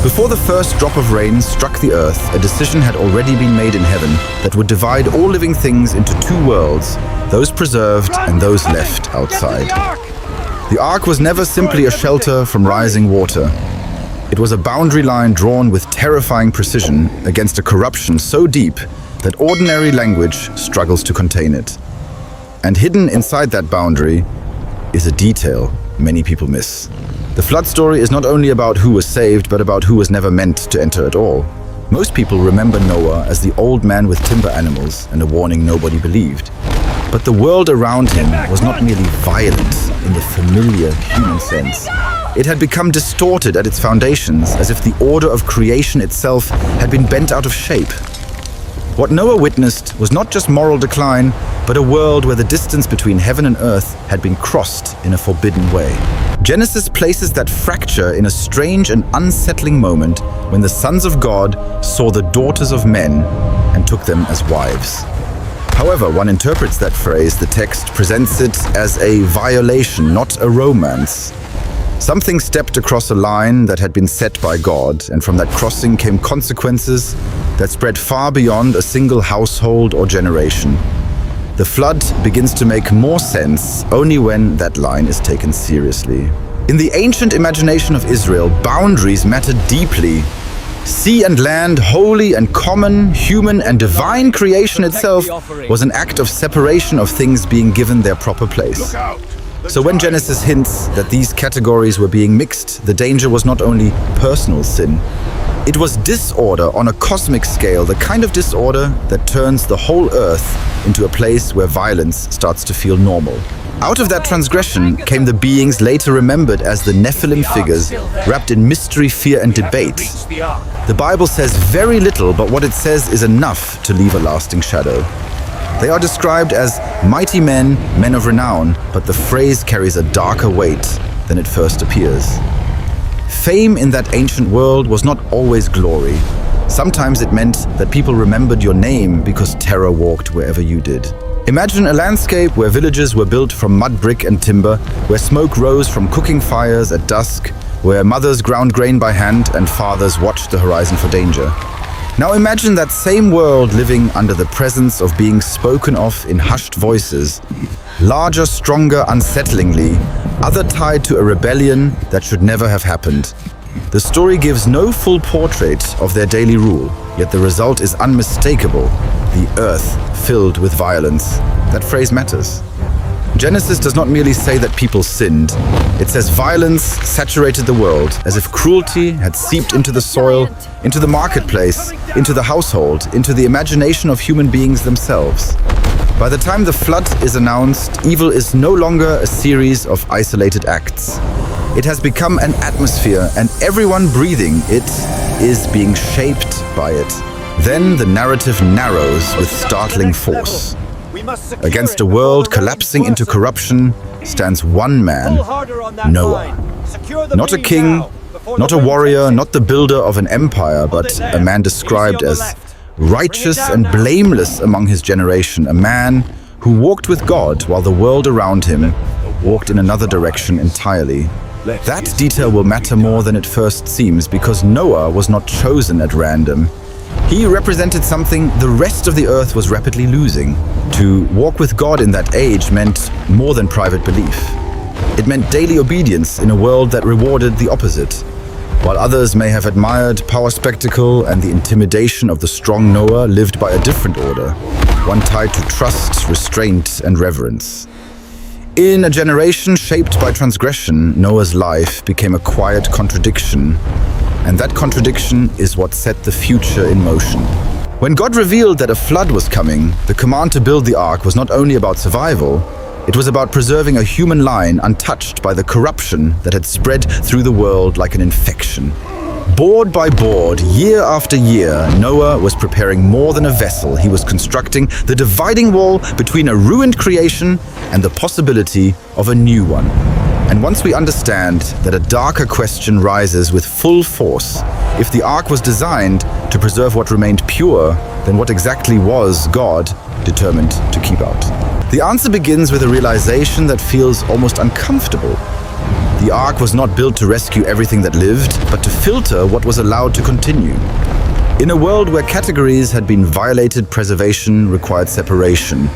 Before the first drop of rain struck the earth, a decision had already been made in heaven that would divide all living things into two worlds, those preserved and those left outside. The ark was never simply a shelter from rising water. It was a boundary line drawn with terrifying precision against a corruption so deep that ordinary language struggles to contain it. And hidden inside that boundary is a detail many people miss. The flood story is not only about who was saved, but about who was never meant to enter at all. Most people remember Noah as the old man with timber animals and a warning nobody believed. But the world around him was not merely violent in the familiar human sense. It had become distorted at its foundations, as if the order of creation itself had been bent out of shape. What Noah witnessed was not just moral decline, but a world where the distance between heaven and earth had been crossed in a forbidden way. Genesis places that fracture in a strange and unsettling moment when the sons of God saw the daughters of men and took them as wives. However, one interprets that phrase, the text presents it as a violation, not a romance. Something stepped across a line that had been set by God, and from that crossing came consequences that spread far beyond a single household or generation. The flood begins to make more sense only when that line is taken seriously. In the ancient imagination of Israel, boundaries mattered deeply. Sea and land, holy and common, human and divine creation itself was an act of separation of things being given their proper place. So when Genesis hints that these categories were being mixed, the danger was not only personal sin. It was disorder on a cosmic scale, the kind of disorder that turns the whole earth into a place where violence starts to feel normal. Out of that transgression came the beings later remembered as the Nephilim figures, wrapped in mystery, fear, and debate. The Bible says very little, but what it says is enough to leave a lasting shadow. They are described as mighty men, men of renown, but the phrase carries a darker weight than it first appears. Fame in that ancient world was not always glory. Sometimes it meant that people remembered your name because terror walked wherever you did. Imagine a landscape where villages were built from mud brick and timber, where smoke rose from cooking fires at dusk, where mothers ground grain by hand and fathers watched the horizon for danger. Now imagine that same world living under the presence of being spoken of in hushed voices, larger, stronger, unsettlingly, other tied to a rebellion that should never have happened. The story gives no full portrait of their daily rule, yet the result is unmistakable: the earth filled with violence. That phrase matters. Genesis does not merely say that people sinned. It says violence saturated the world, as if cruelty had seeped into the soil, into the marketplace, into the household, into the imagination of human beings themselves. By the time the flood is announced, evil is no longer a series of isolated acts. It has become an atmosphere, and everyone breathing it is being shaped by it. Then the narrative narrows with startling force. Against a world collapsing into corruption stands one man, Noah. Not a king, not a warrior, not the builder of an empire, but a man described as righteous and blameless among his generation, a man who walked with God while the world around him walked in another direction entirely. That detail will matter more than it first seems, because Noah was not chosen at random. He represented something the rest of the earth was rapidly losing. To walk with God in that age meant more than private belief. It meant daily obedience in a world that rewarded the opposite. While others may have admired power spectacle and the intimidation of the strong Noah lived by a different order, one tied to trust, restraint, and reverence. In a generation shaped by transgression, Noah's life became a quiet contradiction, and that contradiction is what set the future in motion. When God revealed that a flood was coming, the command to build the ark was not only about survival, it was about preserving a human line untouched by the corruption that had spread through the world like an infection. Board by board, year after year, Noah was preparing more than a vessel. He was constructing the dividing wall between a ruined creation and the possibility of a new one. And once we understand that a darker question rises with full force, if the ark was designed to preserve what remained pure, then what exactly was God determined to keep out? The answer begins with a realization that feels almost uncomfortable. The Ark was not built to rescue everything that lived, but to filter what was allowed to continue. In a world where categories had been violated, preservation required separation.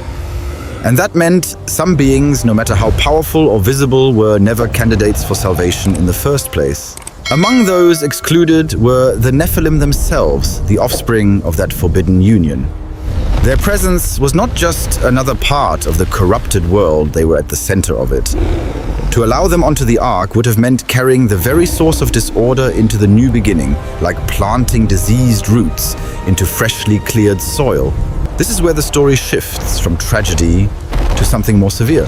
And that meant some beings, no matter how powerful or visible, were never candidates for salvation in the first place. Among those excluded were the Nephilim themselves, the offspring of that forbidden union. Their presence was not just another part of the corrupted world, they were at the center of it. To allow them onto the Ark would have meant carrying the very source of disorder into the new beginning, like planting diseased roots into freshly cleared soil. This is where the story shifts from tragedy to something more severe.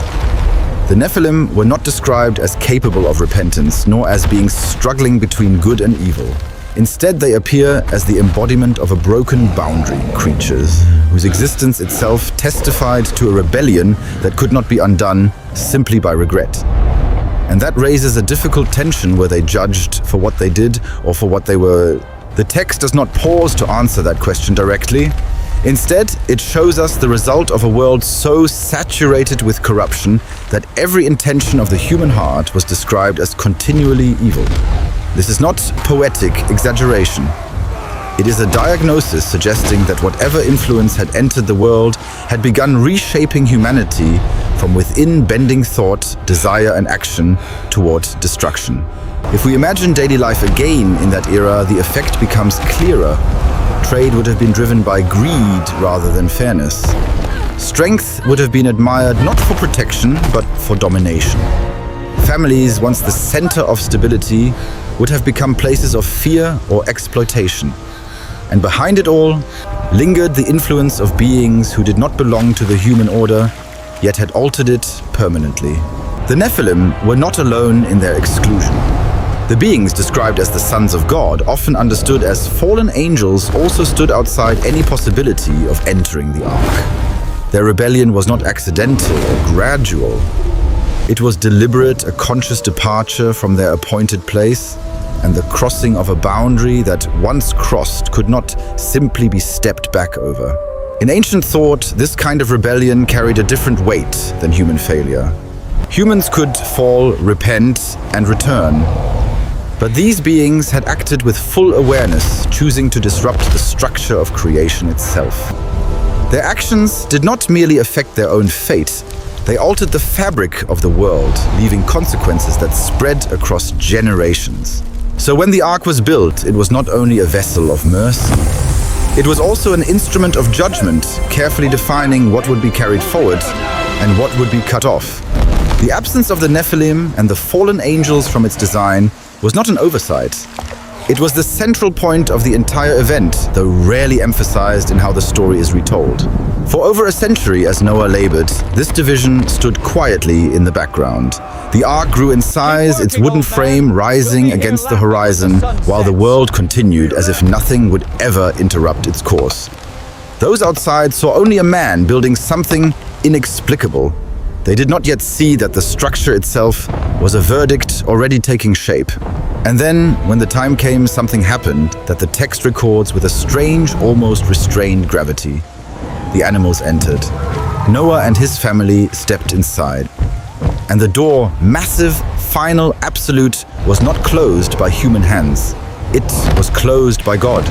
The Nephilim were not described as capable of repentance, nor as being struggling between good and evil. Instead, they appear as the embodiment of a broken boundary, creatures whose existence itself testified to a rebellion that could not be undone simply by regret. And that raises a difficult tension where they judged for what they did or for what they were. The text does not pause to answer that question directly. Instead, it shows us the result of a world so saturated with corruption that every intention of the human heart was described as continually evil. This is not poetic exaggeration. It is a diagnosis suggesting that whatever influence had entered the world had begun reshaping humanity from within, bending thought, desire, and action toward destruction. If we imagine daily life again in that era, the effect becomes clearer. Trade would have been driven by greed rather than fairness. Strength would have been admired not for protection, but for domination. Families, once the center of stability, would have become places of fear or exploitation. And behind it all lingered the influence of beings who did not belong to the human order, yet had altered it permanently. The Nephilim were not alone in their exclusion. The beings described as the sons of God, often understood as fallen angels, also stood outside any possibility of entering the Ark. Their rebellion was not accidental or gradual. It was deliberate, a conscious departure from their appointed place, and the crossing of a boundary that, once crossed, could not simply be stepped back over. In ancient thought, this kind of rebellion carried a different weight than human failure. Humans could fall, repent, and return. But these beings had acted with full awareness, choosing to disrupt the structure of creation itself. Their actions did not merely affect their own fate, they altered the fabric of the world, leaving consequences that spread across generations. So when the Ark was built, it was not only a vessel of mercy, it was also an instrument of judgment, carefully defining what would be carried forward and what would be cut off. The absence of the Nephilim and the fallen angels from its design was not an oversight. It was the central point of the entire event, though rarely emphasized in how the story is retold. For over a century as Noah labored, this division stood quietly in the background. The Ark grew in size, its wooden frame rising against the horizon, while the world continued as if nothing would ever interrupt its course. Those outside saw only a man building something inexplicable. They did not yet see that the structure itself was a verdict already taking shape. And then, when the time came, something happened that the text records with a strange, almost restrained gravity. The animals entered. Noah and his family stepped inside. And the door, massive, final, absolute, was not closed by human hands. It was closed by God.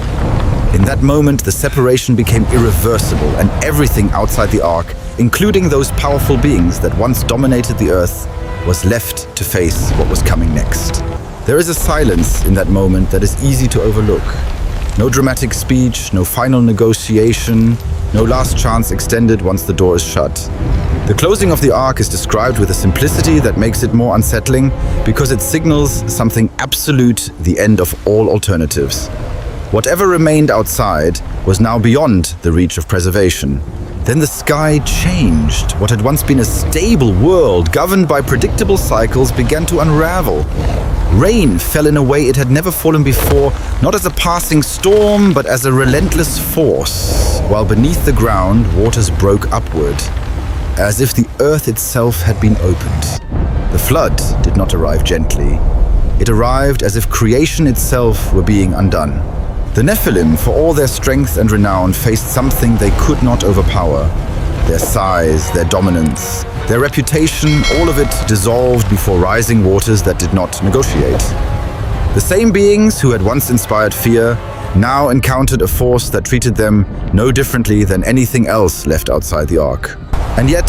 In that moment, the separation became irreversible, and everything outside the Ark, including those powerful beings that once dominated the earth, was left to face what was coming next. There is a silence in that moment that is easy to overlook. No dramatic speech, no final negotiation, no last chance extended once the door is shut. The closing of the Ark is described with a simplicity that makes it more unsettling because it signals something absolute, the end of all alternatives. Whatever remained outside was now beyond the reach of preservation. Then the sky changed. What had once been a stable world, governed by predictable cycles, began to unravel. Rain fell in a way it had never fallen before, not as a passing storm, but as a relentless force, while beneath the ground, waters broke upward, as if the earth itself had been opened. The flood did not arrive gently. It arrived as if creation itself were being undone. The Nephilim, for all their strength and renown, faced something they could not overpower. their size, their dominance, their reputation, all of it dissolved before rising waters that did not negotiate. The same beings who had once inspired fear now encountered a force that treated them no differently than anything else left outside the Ark. And yet,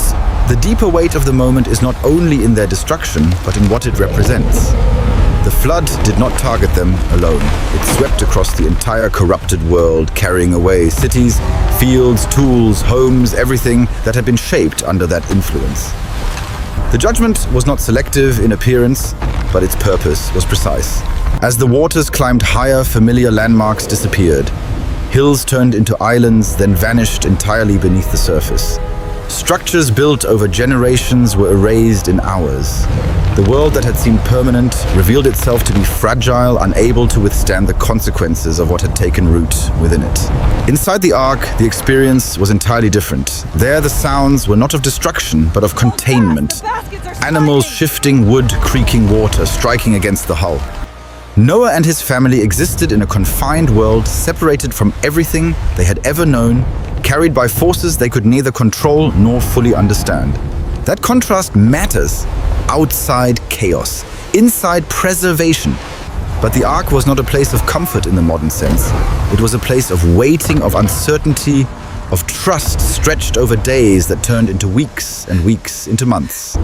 the deeper weight of the moment is not only in their destruction, but in what it represents. The flood did not target them alone. It swept across the entire corrupted world, carrying away cities, fields, tools, homes, everything that had been shaped under that influence. The judgment was not selective in appearance, but its purpose was precise. As the waters climbed higher, familiar landmarks disappeared. Hills turned into islands, then vanished entirely beneath the surface. Structures built over generations were erased in hours. The world that had seemed permanent revealed itself to be fragile, unable to withstand the consequences of what had taken root within it. Inside the Ark, the experience was entirely different. There, the sounds were not of destruction, but of containment. Animals shifting wood, creaking water, striking against the hull. Noah and his family existed in a confined world, separated from everything they had ever known, carried by forces they could neither control nor fully understand. That contrast matters. Outside chaos, inside preservation. But the Ark was not a place of comfort in the modern sense. It was a place of waiting, of uncertainty, of trust stretched over days that turned into weeks and weeks into months.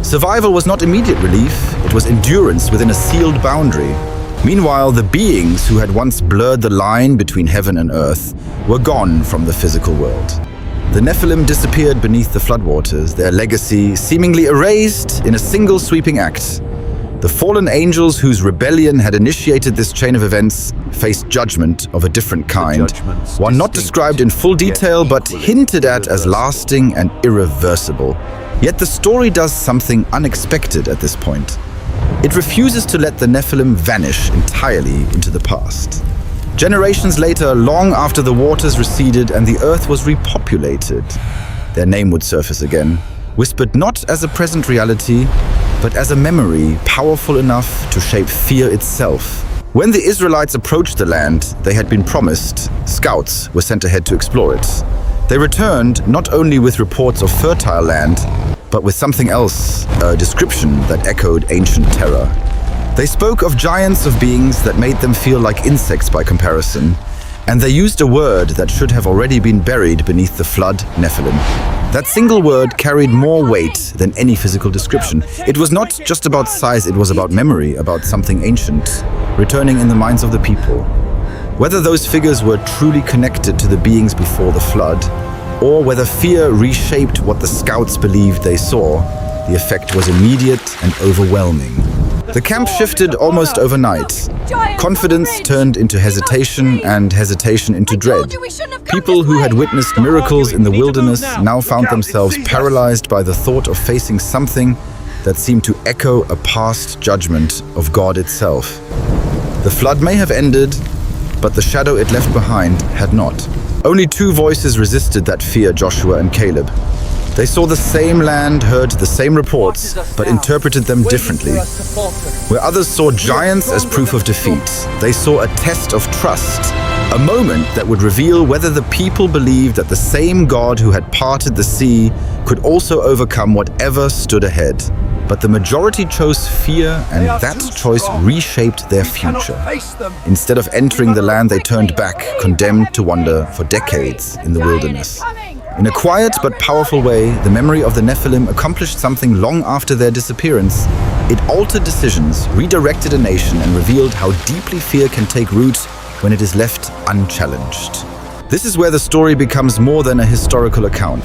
Survival was not immediate relief, it was endurance within a sealed boundary. Meanwhile, the beings who had once blurred the line between heaven and earth were gone from the physical world. The Nephilim disappeared beneath the floodwaters, their legacy seemingly erased in a single sweeping act. The fallen angels whose rebellion had initiated this chain of events faced judgment of a different kind, one not described in full detail but hinted at as lasting and irreversible. Yet the story does something unexpected at this point. It refuses to let the Nephilim vanish entirely into the past. Generations later, long after the waters receded and the earth was repopulated, their name would surface again, whispered not as a present reality, but as a memory powerful enough to shape fear itself. When the Israelites approached the land they had been promised, scouts were sent ahead to explore it. They returned not only with reports of fertile land, but with something else, a description that echoed ancient terror. They spoke of giants of beings that made them feel like insects by comparison, and they used a word that should have already been buried beneath the flood, Nephilim. That single word carried more weight than any physical description. It was not just about size, it was about memory, about something ancient, returning in the minds of the people. Whether those figures were truly connected to the beings before the flood, or whether fear reshaped what the scouts believed they saw, the effect was immediate and overwhelming. The camp shifted almost overnight. Confidence turned into hesitation and hesitation into dread. People who had witnessed miracles in the wilderness now found themselves paralyzed by the thought of facing something that seemed to echo a past judgment of God itself. The flood may have ended, but the shadow it left behind had not. Only two voices resisted that fear, Joshua and Caleb. They saw the same land, heard the same reports, but interpreted them differently. Where others saw giants as proof of defeat, they saw a test of trust, a moment that would reveal whether the people believed that the same God who had parted the sea could also overcome whatever stood ahead. But the majority chose fear, and that choice reshaped their future. Instead of entering the land, they turned back, condemned to wander for decades in the wilderness. In a quiet but powerful way, the memory of the Nephilim accomplished something long after their disappearance. It altered decisions, redirected a nation, and revealed how deeply fear can take root when it is left unchallenged. This is where the story becomes more than a historical account.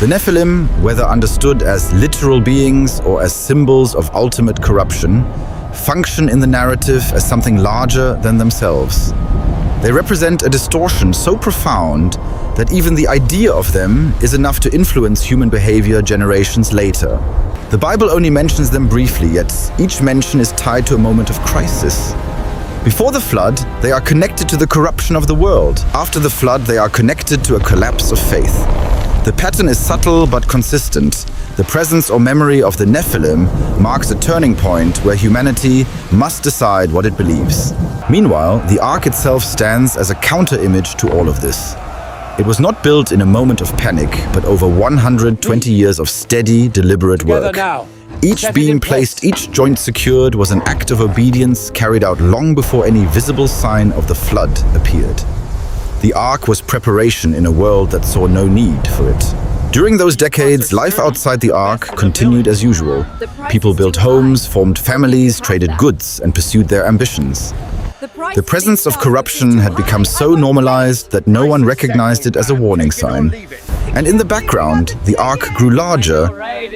The Nephilim, whether understood as literal beings or as symbols of ultimate corruption, function in the narrative as something larger than themselves. They represent a distortion so profound that even the idea of them is enough to influence human behavior generations later. The Bible only mentions them briefly, yet each mention is tied to a moment of crisis. Before the flood, they are connected to the corruption of the world. After the flood, they are connected to a collapse of faith. The pattern is subtle but consistent. The presence or memory of the Nephilim marks a turning point where humanity must decide what it believes. Meanwhile, the Ark itself stands as a counter-image to all of this. It was not built in a moment of panic, but over 120 years of steady, deliberate work. Each beam placed, each joint secured was an act of obedience carried out long before any visible sign of the flood appeared. The Ark was preparation in a world that saw no need for it. During those decades, life outside the Ark continued as usual. People built homes, formed families, traded goods, and pursued their ambitions. The presence of corruption had become so normalized that no one recognized it as a warning sign. And in the background, the Ark grew larger,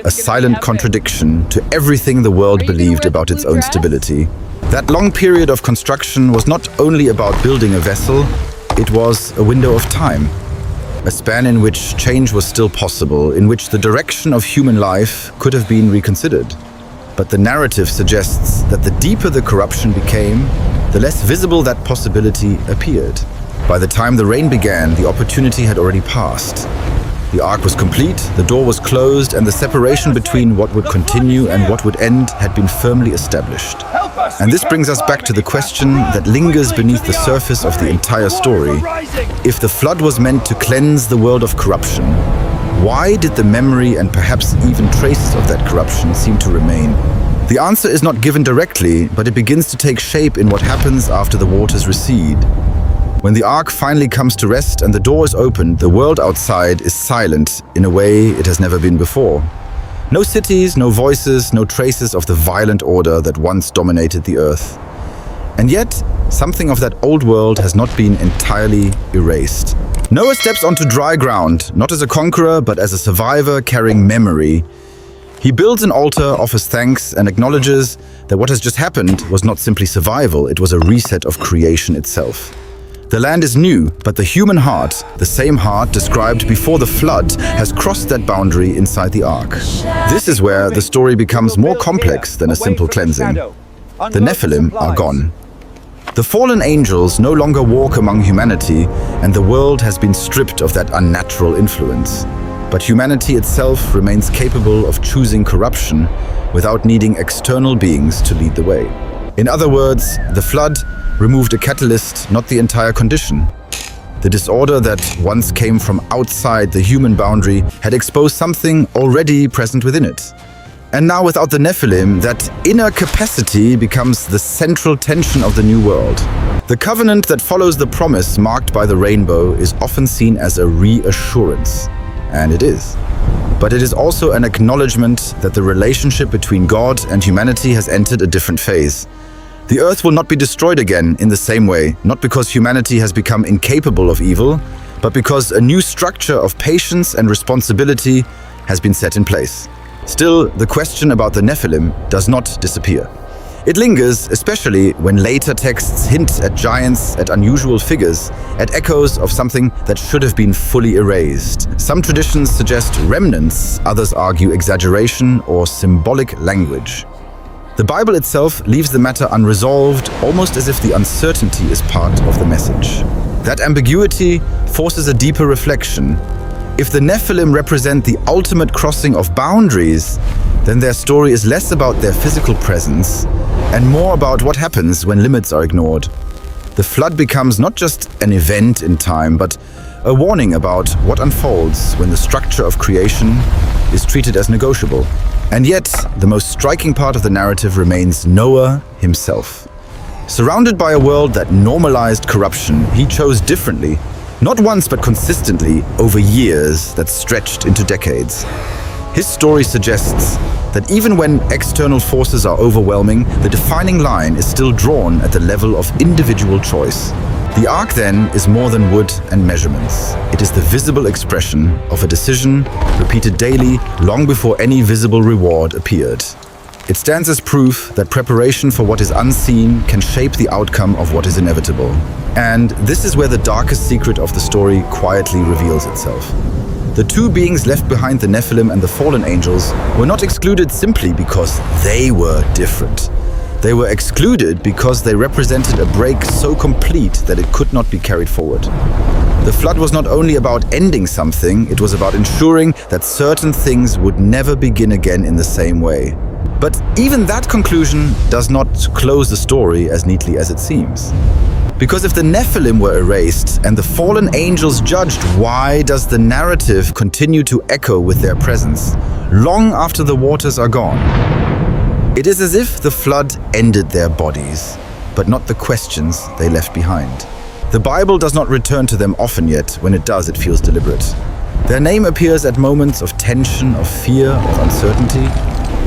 a silent contradiction to everything the world believed about its own stability. That long period of construction was not only about building a vessel, it was a window of time. A span in which change was still possible, in which the direction of human life could have been reconsidered. But the narrative suggests that the deeper the corruption became, the less visible that possibility appeared. By the time the rain began, the opportunity had already passed. The Ark was complete, the door was closed, and the separation between what would continue and what would end had been firmly established. And this brings us back to the question that lingers beneath the surface of the entire story. If the flood was meant to cleanse the world of corruption, why did the memory and perhaps even traces of that corruption seem to remain? The answer is not given directly, but it begins to take shape in what happens after the waters recede. When the Ark finally comes to rest and the door is opened, the world outside is silent in a way it has never been before. No cities, no voices, no traces of the violent order that once dominated the earth. And yet, something of that old world has not been entirely erased. Noah steps onto dry ground, not as a conqueror, but as a survivor carrying memory. He builds an altar, offers thanks, and acknowledges that what has just happened was not simply survival, it was a reset of creation itself. The land is new, but the human heart, the same heart described before the flood, has crossed that boundary inside the Ark. This is where the story becomes more complex than a simple cleansing. The Nephilim are gone. The fallen angels no longer walk among humanity, and the world has been stripped of that unnatural influence. But humanity itself remains capable of choosing corruption without needing external beings to lead the way. In other words, the flood removed a catalyst, not the entire condition. The disorder that once came from outside the human boundary had exposed something already present within it. And now without the Nephilim, that inner capacity becomes the central tension of the new world. The covenant that follows the promise marked by the rainbow is often seen as a reassurance, and it is. But it is also an acknowledgement that the relationship between God and humanity has entered a different phase. The earth will not be destroyed again in the same way, not because humanity has become incapable of evil, but because a new structure of patience and responsibility has been set in place. Still, the question about the Nephilim does not disappear. It lingers, especially when later texts hint at giants, at unusual figures, at echoes of something that should have been fully erased. Some traditions suggest remnants, others argue exaggeration or symbolic language. The Bible itself leaves the matter unresolved, almost as if the uncertainty is part of the message. That ambiguity forces a deeper reflection. If the Nephilim represent the ultimate crossing of boundaries, then their story is less about their physical presence and more about what happens when limits are ignored. The flood becomes not just an event in time, but a warning about what unfolds when the structure of creation is treated as negotiable. And yet, the most striking part of the narrative remains Noah himself. Surrounded by a world that normalized corruption, he chose differently, not once but consistently over years that stretched into decades. His story suggests that even when external forces are overwhelming, the defining line is still drawn at the level of individual choice. The Ark, then, is more than wood and measurements. It is the visible expression of a decision repeated daily long before any visible reward appeared. It stands as proof that preparation for what is unseen can shape the outcome of what is inevitable. And this is where the darkest secret of the story quietly reveals itself. The two beings left behind, the Nephilim and the fallen angels, were not excluded simply because they were different. They were excluded because they represented a break so complete that it could not be carried forward. The flood was not only about ending something, it was about ensuring that certain things would never begin again in the same way. But even that conclusion does not close the story as neatly as it seems. Because if the Nephilim were erased and the fallen angels judged, why does the narrative continue to echo with their presence, long after the waters are gone? It is as if the flood ended their bodies, but not the questions they left behind. The Bible does not return to them often, yet when it does, it feels deliberate. Their name appears at moments of tension, of fear, of uncertainty,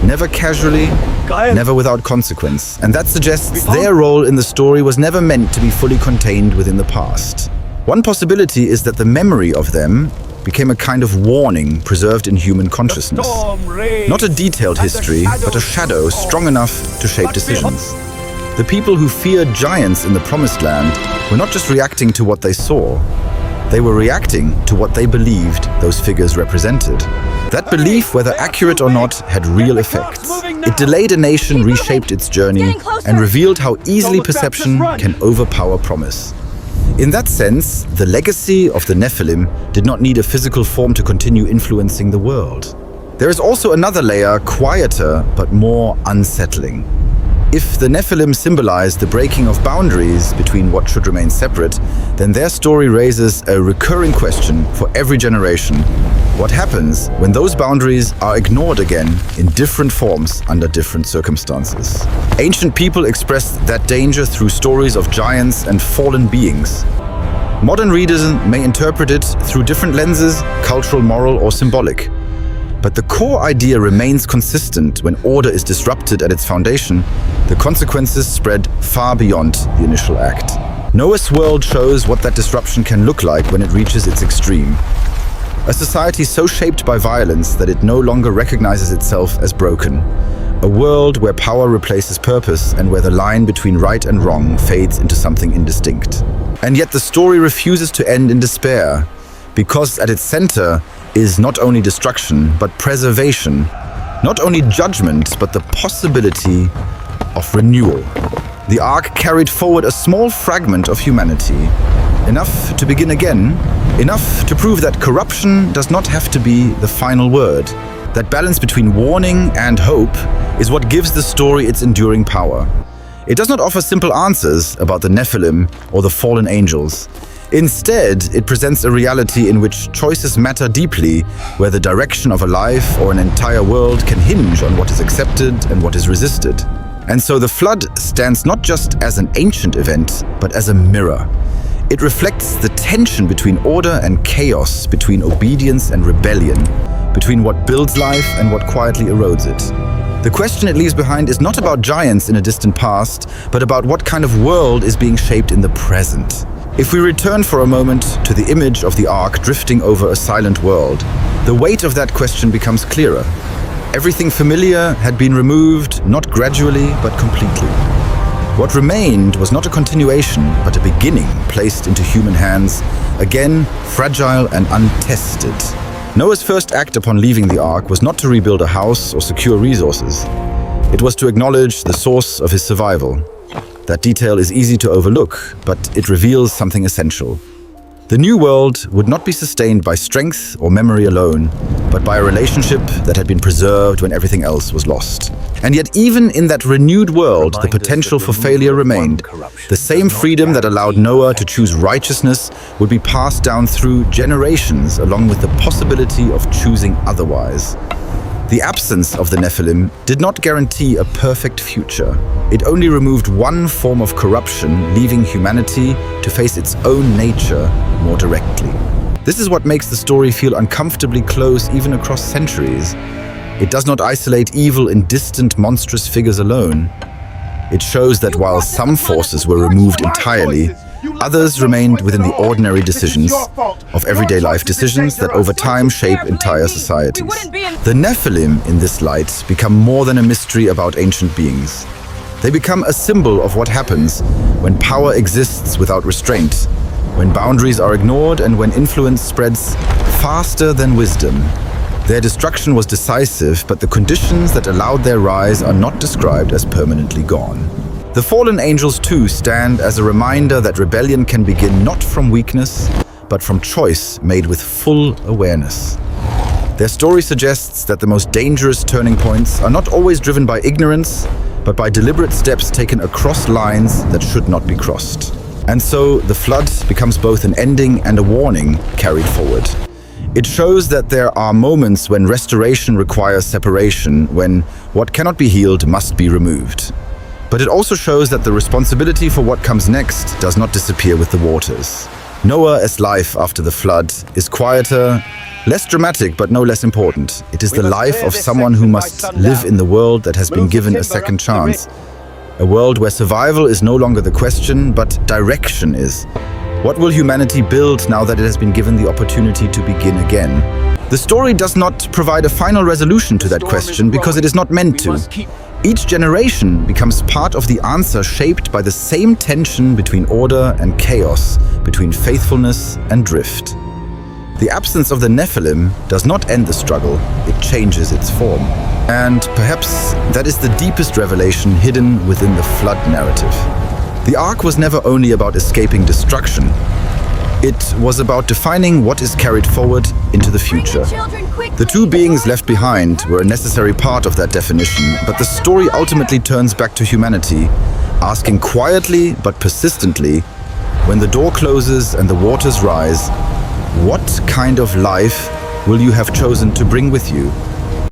never casually, never without consequence. And that suggests their role in the story was never meant to be fully contained within the past. One possibility is that the memory of them became a kind of warning preserved in human consciousness. Not a detailed history, but a shadow strong enough to shape decisions. The people who feared giants in the Promised Land were not just reacting to what they saw, they were reacting to what they believed those figures represented. That belief, whether accurate or not, had real effects. It delayed a nation, reshaped its journey, and revealed how easily perception can overpower promise. In that sense, the legacy of the Nephilim did not need a physical form to continue influencing the world. There is also another layer, quieter but more unsettling. If the Nephilim symbolize the breaking of boundaries between what should remain separate, then their story raises a recurring question for every generation. What happens when those boundaries are ignored again in different forms under different circumstances? Ancient people expressed that danger through stories of giants and fallen beings. Modern readers may interpret it through different lenses, cultural, moral, or symbolic. But the core idea remains consistent. When order is disrupted at its foundation, the consequences spread far beyond the initial act. Noah's world shows what that disruption can look like when it reaches its extreme. A society so shaped by violence that it no longer recognizes itself as broken. A world where power replaces purpose and where the line between right and wrong fades into something indistinct. And yet the story refuses to end in despair, because at its center is not only destruction, but preservation, not only judgment, but the possibility of renewal. The Ark carried forward a small fragment of humanity, enough to begin again, enough to prove that corruption does not have to be the final word. That balance between warning and hope is what gives the story its enduring power. It does not offer simple answers about the Nephilim or the fallen angels. Instead, it presents a reality in which choices matter deeply, where the direction of a life or an entire world can hinge on what is accepted and what is resisted. And so the flood stands not just as an ancient event, but as a mirror. It reflects the tension between order and chaos, between obedience and rebellion, between what builds life and what quietly erodes it. The question it leaves behind is not about giants in a distant past, but about what kind of world is being shaped in the present. If we return for a moment to the image of the Ark drifting over a silent world, the weight of that question becomes clearer. Everything familiar had been removed, not gradually, but completely. What remained was not a continuation, but a beginning placed into human hands, again fragile and untested. Noah's first act upon leaving the Ark was not to rebuild a house or secure resources. It was to acknowledge the source of his survival. That detail is easy to overlook, but it reveals something essential. The new world would not be sustained by strength or memory alone, but by a relationship that had been preserved when everything else was lost. And yet even in that renewed world, the potential for failure remained. The same freedom that allowed Noah to choose righteousness would be passed down through generations, along with the possibility of choosing otherwise. The absence of the Nephilim did not guarantee a perfect future. It only removed one form of corruption, leaving humanity to face its own nature more directly. This is what makes the story feel uncomfortably close even across centuries. It does not isolate evil in distant, monstrous figures alone. It shows that while some forces were removed entirely, others remained within the ordinary decisions of everyday life, decisions that over time shape entire societies. The Nephilim, in this light, become more than a mystery about ancient beings. They become a symbol of what happens when power exists without restraint, when boundaries are ignored, and when influence spreads faster than wisdom. Their destruction was decisive, but the conditions that allowed their rise are not described as permanently gone. The fallen angels too stand as a reminder that rebellion can begin not from weakness, but from choice made with full awareness. Their story suggests that the most dangerous turning points are not always driven by ignorance, but by deliberate steps taken across lines that should not be crossed. And so the flood becomes both an ending and a warning carried forward. It shows that there are moments when restoration requires separation, when what cannot be healed must be removed. But it also shows that the responsibility for what comes next does not disappear with the waters. Noah as life after the flood is quieter, less dramatic, but no less important. It is the life of someone who must live in the world that has been given a second chance. A world where survival is no longer the question, but direction is. What will humanity build now that it has been given the opportunity to begin again? The story does not provide a final resolution to that question because it is not meant to. Each generation becomes part of the answer, shaped by the same tension between order and chaos, between faithfulness and drift. The absence of the Nephilim does not end the struggle, it changes its form. And perhaps that is the deepest revelation hidden within the flood narrative. The Ark was never only about escaping destruction. It was about defining what is carried forward into the future. The two beings left behind were a necessary part of that definition, but the story ultimately turns back to humanity, asking quietly but persistently, when the door closes and the waters rise, what kind of life will you have chosen to bring with you?